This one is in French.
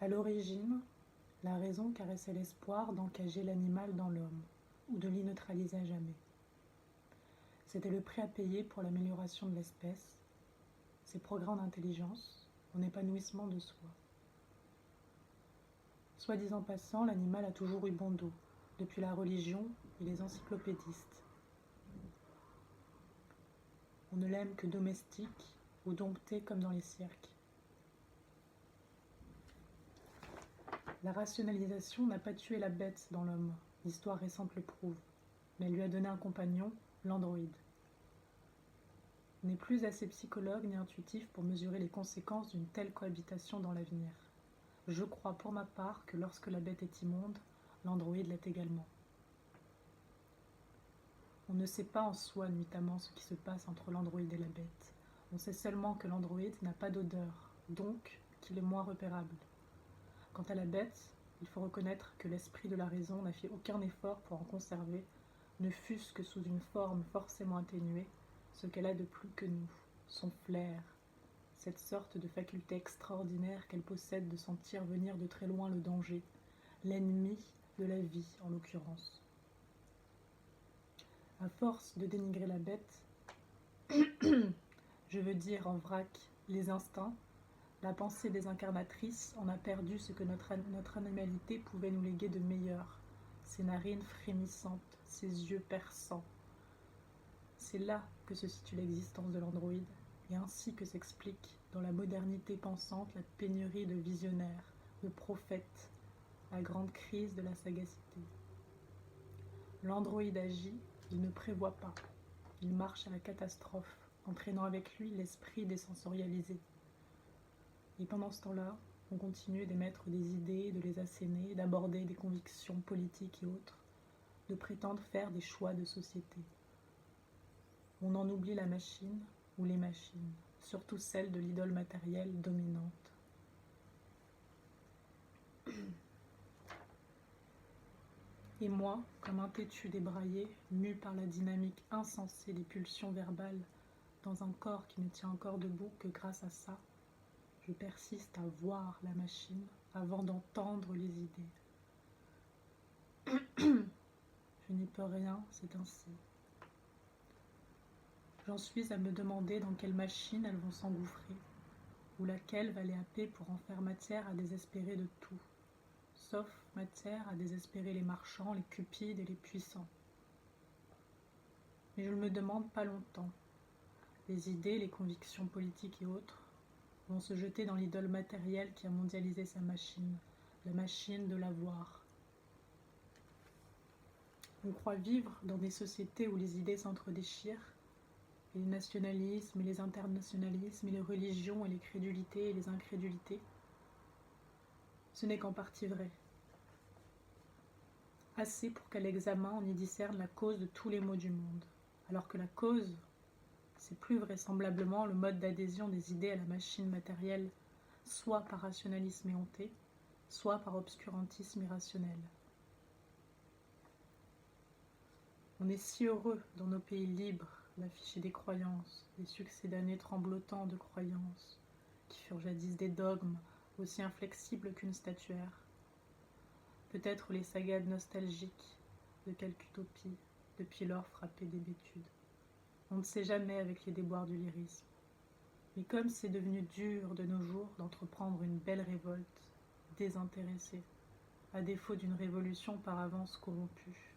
À l'origine, la raison caressait l'espoir d'encager l'animal dans l'homme, ou de l'y neutraliser à jamais. C'était le prix à payer pour l'amélioration de l'espèce, ses progrès d'intelligence, en épanouissement de soi. Soit disant passant, l'animal a toujours eu bon dos, depuis la religion et les encyclopédistes. On ne l'aime que domestique ou dompté comme dans les cirques. La rationalisation n'a pas tué la bête dans l'homme, l'histoire récente le prouve, mais elle lui a donné un compagnon, l'androïde. On n'est plus assez psychologue ni intuitif pour mesurer les conséquences d'une telle cohabitation dans l'avenir. Je crois pour ma part que lorsque la bête est immonde, l'androïde l'est également. On ne sait pas en soi nuitamment ce qui se passe entre l'androïde et la bête. On sait seulement que l'androïde n'a pas d'odeur, donc qu'il est moins repérable. Quant à la bête, il faut reconnaître que l'esprit de la raison n'a fait aucun effort pour en conserver, ne fût-ce que sous une forme forcément atténuée, ce qu'elle a de plus que nous, son flair, cette sorte de faculté extraordinaire qu'elle possède de sentir venir de très loin le danger, l'ennemi de la vie en l'occurrence. À force de dénigrer la bête, je veux dire en vrac les instincts, la pensée désincarnatrice en a perdu ce que notre animalité pouvait nous léguer de meilleur, ses narines frémissantes, ses yeux perçants. C'est là que se situe l'existence de l'androïde, et ainsi que s'explique, dans la modernité pensante, la pénurie de visionnaires, de prophètes, la grande crise de la sagacité. L'androïde agit, il ne prévoit pas, il marche à la catastrophe, entraînant avec lui l'esprit désensorialisé. Et pendant ce temps-là, on continue d'émettre des idées, de les asséner, d'aborder des convictions politiques et autres, de prétendre faire des choix de société. On en oublie la machine ou les machines, surtout celle de l'idole matérielle dominante. Et moi, comme un têtu débraillé, mu par la dynamique insensée des pulsions verbales, dans un corps qui ne tient encore debout que grâce à ça, je persiste à voir la machine avant d'entendre les idées. Je n'y peux rien, c'est ainsi. J'en suis à me demander dans quelle machine elles vont s'engouffrer, ou laquelle va les happer pour en faire matière à désespérer de tout, sauf matière à désespérer les marchands, les cupides et les puissants. Mais je ne me demande pas longtemps. Les idées, les convictions politiques et autres vont se jeter dans l'idole matérielle qui a mondialisé sa machine, la machine de l'avoir. On croit vivre dans des sociétés où les idées s'entre-déchirent, et les nationalismes et les internationalismes, et les religions et les crédulités et les incrédulités. Ce n'est qu'en partie vrai. Assez pour qu'à l'examen on y discerne la cause de tous les maux du monde, alors que la cause, c'est plus vraisemblablement le mode d'adhésion des idées à la machine matérielle, soit par rationalisme éhonté, soit par obscurantisme irrationnel. On est si heureux dans nos pays libres d'afficher des croyances, des succédanés tremblotants de croyances, qui furent jadis des dogmes aussi inflexibles qu'une statuaire. Peut-être les sagades nostalgiques de quelque utopie, depuis lors frappées d'hébétude. On ne sait jamais avec les déboires du lyrisme. Mais comme c'est devenu dur de nos jours d'entreprendre une belle révolte, désintéressée, à défaut d'une révolution par avance corrompue,